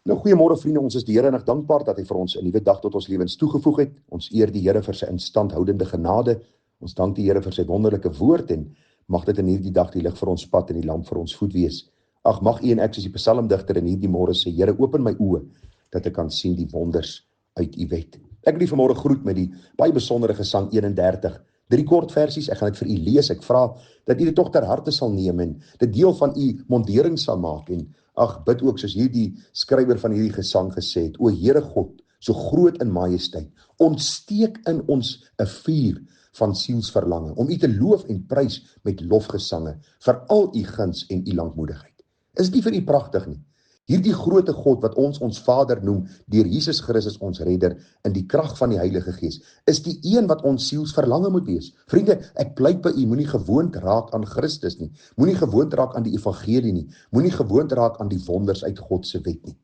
Nou, goeiemôre vriende, ons is die Here nog dankbaar dat hy vir ons 'n nuwe dag tot ons lewens toegevoeg het. Ons eer die Here vir sy instandhoudende genade. Ons dank die Here vir sy wonderlike woord en mag dit in hierdie dag die lig vir ons pad en die lamp vir ons voet wees. Ag, mag u en ek soos die psalmdigter in hierdie môre sê, Here, open my oë dat ek kan sien die wonders uit u wet. Ek wil u vanmôre groet met die baie besondere gesang 31. 3 kort versies, ek gaan dit vir u lees. Ek vra dat u dit tog ter harte sal neem en dit deel van u mondering sal maak en ag, bid ook soos hierdie skrywer van hierdie gesang gesê het, o Here God, so groot in majesteit, ontsteek in ons 'n vuur van sielsverlange, om u te loof en prys met lofgesange, vir al u guns en u lankmoedigheid. Is dit nie vir u pragtig nie? Hierdie groote God wat ons Vader noem, deur Jesus Christus ons redder, in die krag van die Heilige Gees, is die een wat ons sielsverlange moet wees. Vriende, ek pleit by u, moenie gewoond raak aan Christus nie, moenie gewoond raak aan die evangelie nie, moenie gewoond raak aan die wonders uit God se wet nie.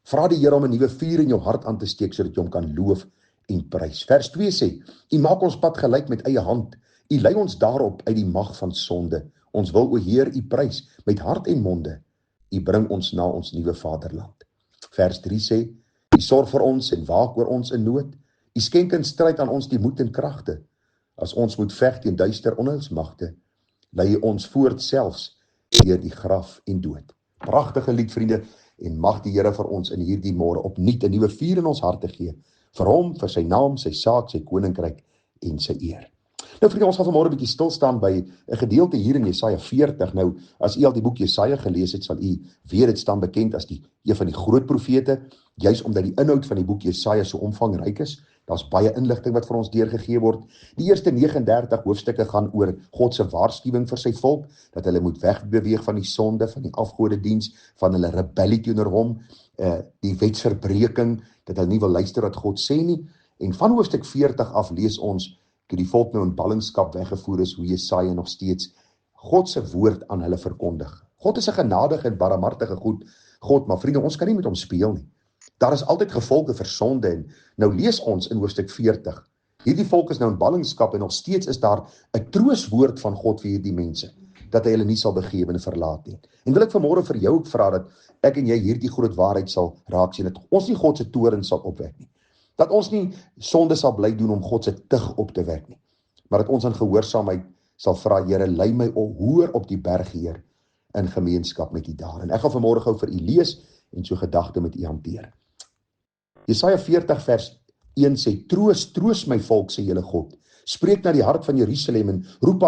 Vra die Here om 'n nuwe vuur in jou hart aan te steek, sodat jy hom kan loof en prys. Vers 2 sê, u maak ons pad gelyk met eie hand, u lei ons daarop uit die mag van sonde. Ons wil, o Heer, u prys met hart en monde. U bring ons na ons nuwe vaderland. Vers 3 sê, u sorg vir ons en waak oor ons in nood. U skenk in stryd aan ons die moed en kragte. As ons moet veg teen duister onheilsmagte, lei u ons voort selfs deur die graf en dood. Pragtige lied, vriende, en mag die Here vir ons in hierdie môre opnuut 'n nuwe vuur in ons harte gee, vir hom, vir sy naam, sy saak, sy koninkryk en sy eer. Nou vriende, ons gaan vanmôre 'n bietjie stil staan by 'n gedeelte hier in Jesaja 40. Nou, as u al die boek Jesaja gelees het, sal u weet dit staan bekend as een van die groot profete, juis omdat die inhoud van die boek Jesaja so omvangryk is. Daar's baie inligting wat vir ons deurgegee word. Die eerste 39 hoofstukke gaan oor God se waarskuwing vir sy volk, dat hulle moet wegbeweeg van die sonde, van die afgodediens, van hulle rebellie teenoor hom, die wetsverbreeking, dat hulle nie wil luister wat God sê nie. En van hoofstuk 40 af lees ons, toe die volk nou in ballingskap weggevoer is, hoe Jesaja nog steeds God se woord aan hulle verkondig. God is 'n genadige en barmhartige God, maar vriende, ons kan nie met hom speel nie. Daar is altyd gevolge vir sonde en nou lees ons in hoofstuk 40. Hierdie volk is nou in ballingskap en nog steeds is daar 'n trooswoord van God vir hierdie mense, dat hy hulle nie sal begewe en verlaat nie. En wil ek vanmôre vir jou ook vra dat ek en jy hierdie groot waarheid sal raak sien, dat ons nie God se toorn sal opwek nie. Dat ons nie sonde sal bly doen om God se tug op te wek nie, maar dat ons in gehoorsaamheid sal vra, Here, lei my hoër op die berg, Heer, in gemeenskap met u daar. En ek gaan vanmôre gou vir u lees en so gedagte met u hanteer. Jesaja 40 vers 1 sê, troos my volk, sê julle God. Spreek na die hart van Jerusalem en roep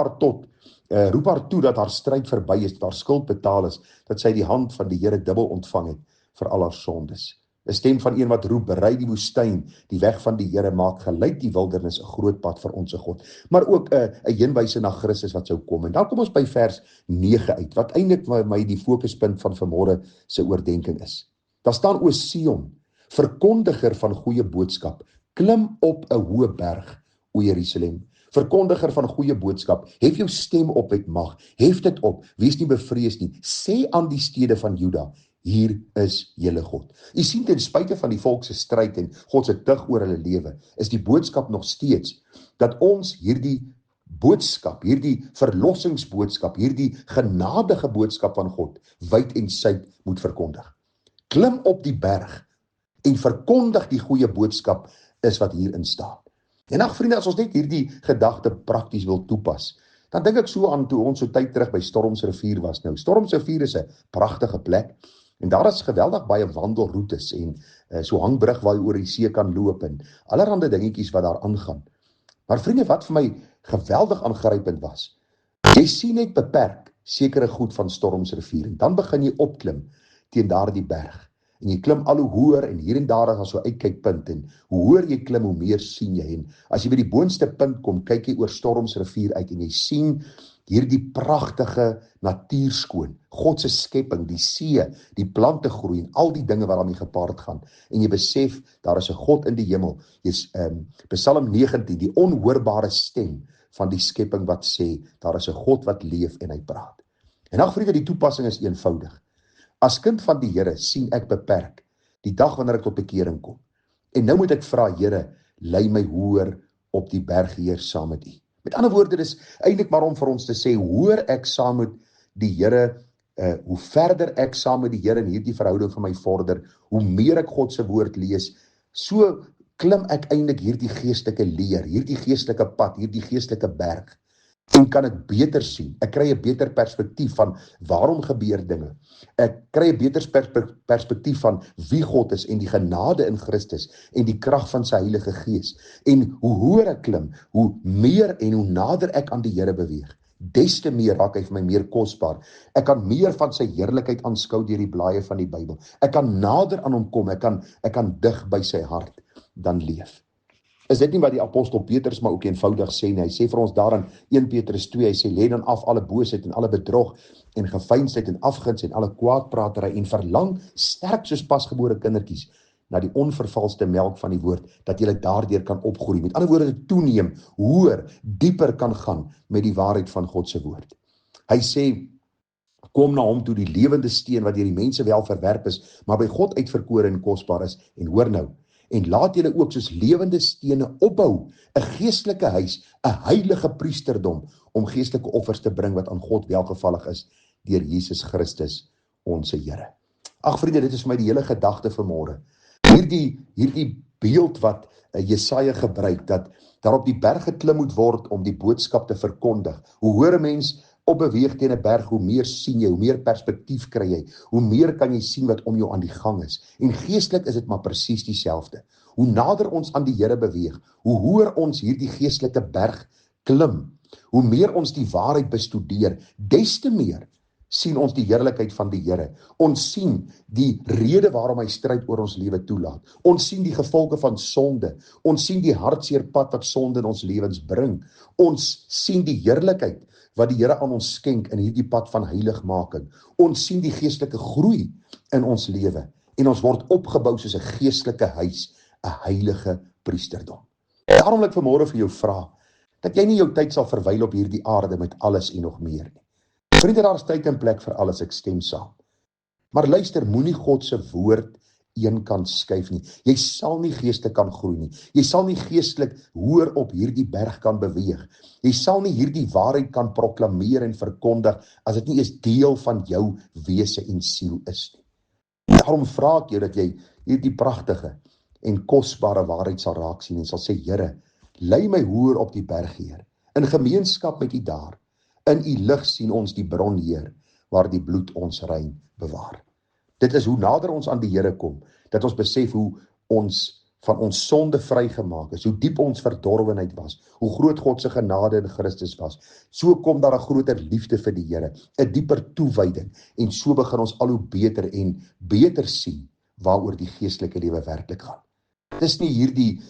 haar toe dat haar stryd verby is, dat haar skuld betaal is, dat sy die hand van die Here dubbel ontvang het vir al haar sondes. 'n Stem van een wat roep, berei die woestyn, die weg van die Here, maak gelyk die wildernis 'n groot pad vir ons God. Maar ook 'n heenwyse na Christus wat sou kom. En dan kom ons by vers 9 uit, wat eintlik vir my die fokuspunt van vanmôre se oordeenking is. Daar staan, o Sion, verkondiger van goeie boodskap, klim op 'n hoë berg, o Jerusalem. Verkondiger van goeie boodskap, hef jou stem op met mag, hef dit op, wees nie bevrees nie, sê aan die stede van Juda, hier is julle God. U sien, ten spyte van die volk se stryd en God se tug oor hulle lewe, is die boodskap nog steeds, dat ons hierdie boodskap, hierdie verlossingsboodskap, hierdie genadige boodskap van God, wyd en suid moet verkondig. Klim op die berg, en verkondig die goeie boodskap, is wat hierin staan. En ag vriende, as ons net hierdie gedagte prakties wil toepas, dan dink ek so aan toe ons so tyd terug by Stormsrivier was. Nou, Stormsrivier is 'n pragtige plek, en daar is geweldig baie wandelroetes, en so hangbrug waar jy oor die see kan loop, en allerhande dingetjies wat daar aangaan. Maar vriende, wat vir my geweldig aangrypend was, jy sien net beperk sekere goed van Stormsrivier, en dan begin jy opklim teen daardie berg. En jy klim al hoe hoër, en hier en daar is daar so 'n uitkykpunt, en hoe hoër jy klim, hoe meer sien jy, en as jy by die boonste punt kom, kyk jy oor Stormsrivier uit, en jy sien hierdie pragtige natuurskoon, God se skepping, die see, die plante groei, en al die dinge wat daarmee gepaard gaan, en jy besef, daar is 'n God in die hemel. Jy's Psalm 19, die onhoorbare stem van die skepping wat sê, daar is 'n God wat leef en hy praat. En ag vriende, die toepassing is eenvoudig. As kind van die Here sien ek beperk die dag wanneer ek tot bekering kom. En nou moet ek vra, Here, lei my hoër op die berg, Heer, saam met u. Met ander woorde, dis eintlik maar om vir ons te sê, hoor ek saam met die Here hoe verder ek saam met die Here in hierdie verhouding van my vorder, hoe meer ek God se woord lees, so klim ek eintlik hierdie geestelike leer, hierdie geestelike pad, hierdie geestelike berg, en kan ek beter sien. Ek kry 'n beter perspektief van waarom gebeur dinge. Ek kry 'n beter perspektief van wie God is en die genade in Christus en die krag van sy Heilige Gees. En hoe hoër ek klim, hoe meer en hoe nader ek aan die Here beweeg, des te meer raak hy vir my meer kosbaar. Ek kan meer van sy heerlikheid aanskou deur die blaaie van die Bybel. Ek kan nader aan hom kom, ek kan dig by sy hart dan leef. Is dit nie wat die apostel Petrus maar ook eenvoudig sê nie? Hy sê vir ons daar in 1 Petrus 2, hy sê, lê dan af alle boosheid en alle bedrog en geveinsheid en afguns en alle kwaadpratery en verlang sterk soos pasgebore kindertjies na die onvervalste melk van die woord, dat julle daardeur kan opgroei. Met ander woorde, toeneem, hoër, dieper kan gaan met die waarheid van God se woord. Hy sê, kom na hom toe, die lewende steen wat deur die mense wel verwerp is, maar by God uitverkore en kosbaar is. En hoor nou, en laat julle ook soos lewende stene opbou, 'n geestelike huis, 'n heilige priesterdom, om geestelike offers te bring wat aan God welgevallig is, deur Jesus Christus, ons Here. Ag vriende, dit is vir my die hele gedagte vanmôre. Hierdie beeld wat Jesaja gebruik, dat daar op die berg geklim moet word om die boodskap te verkondig. Hoe hoor 'n mens opbeweeg teen 'n berg, hoe meer sien jy, hoe meer perspektief kry jy, hoe meer kan jy sien wat om jou aan die gang is. En geestelik is dit maar presies dieselfde. Hoe nader ons aan die Here beweeg, hoe hoër ons hierdie geestelike berg klim, hoe meer ons die waarheid bestudeer, des te meer sien ons die heerlikheid van die Here. Ons sien die rede waarom hy stryd oor ons lewe toelaat. Ons sien die gevolge van sonde. Ons sien die hartseer pad wat sonde in ons lewens bring. Ons sien die heerlikheid wat die Here aan ons skenk in hierdie pad van heiligmaking. Ons sien die geestelike groei in ons lewe en ons word opgebou soos 'n geestelike huis, 'n heilige priesterdom. Daarom wil ek vanmôre vir jou vra dat jy nie jou tyd sal verwyl op hierdie aarde met alles en nog meer nie. Vriende, daar is tyd en plek vir alles, ek stem saam. Maar luister, moenie God se woord een kant skuif nie. Jy sal nie geestelik kan groei nie. Jy sal nie geestelik hoër op hierdie berg kan beweeg. Jy sal nie hierdie waarheid kan proklameer en verkondig as dit nie eens deel van jou wese en siel is nie. Daarom vra ek jou dat jy hierdie pragtige en kosbare waarheid sal raak sien en sal sê, Here, lei my hoër op die berg, Heer, in gemeenskap met U daar. In U lig sien ons die bron, Heer, waar die bloed ons rein bewaar. Dit is hoe nader ons aan die Here kom, dat ons besef hoe ons van ons sonde vrygemaak is, hoe diep ons verdorwenheid was, hoe groot God se genade in Christus was. So kom daar 'n groter liefde vir die Here, 'n dieper toewyding, en so begin ons al hoe beter en beter sien waaroor die geestelike lewe werklik gaan. Dit is nie hierdie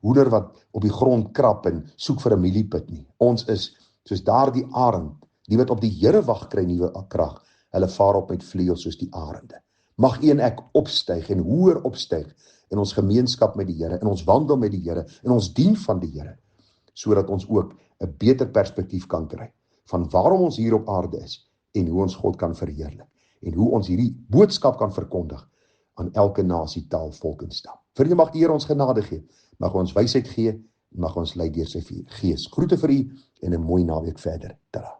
hoender wat op die grond krap en soek vir 'n mieliepit nie. Ons is soos daardie arend, die wat op die Here wag kry nuwe krag. Hulle vaar op met vleuels soos die arende. Mag u en ek opstyg en hoër opstyg in ons gemeenskap met die Here, in ons wandel met die Here, in ons dien van die Here, sodat ons ook 'n beter perspektief kan kry van waarom ons hier op aarde is en hoe ons God kan verheerlik en hoe ons hierdie boodskap kan verkondig aan elke nasie, taal, volk en stam. Vriende, mag die Here ons genade gee, mag ons wysheid gee, mag ons lei deur sy Gees. Groete vir u en 'n mooi naweek verder. Tada.